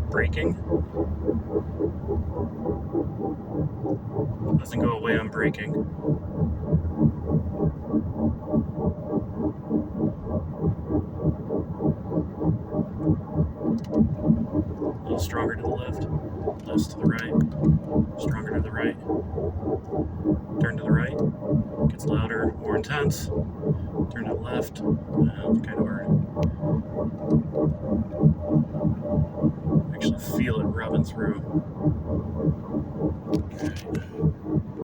Braking. Doesn't go away on braking. A little stronger to the left, less to the right, stronger to the right. Turn to the right, gets louder, more intense. Turn to the left, it's kind of hard. Actually feel it rubbing through. Okay.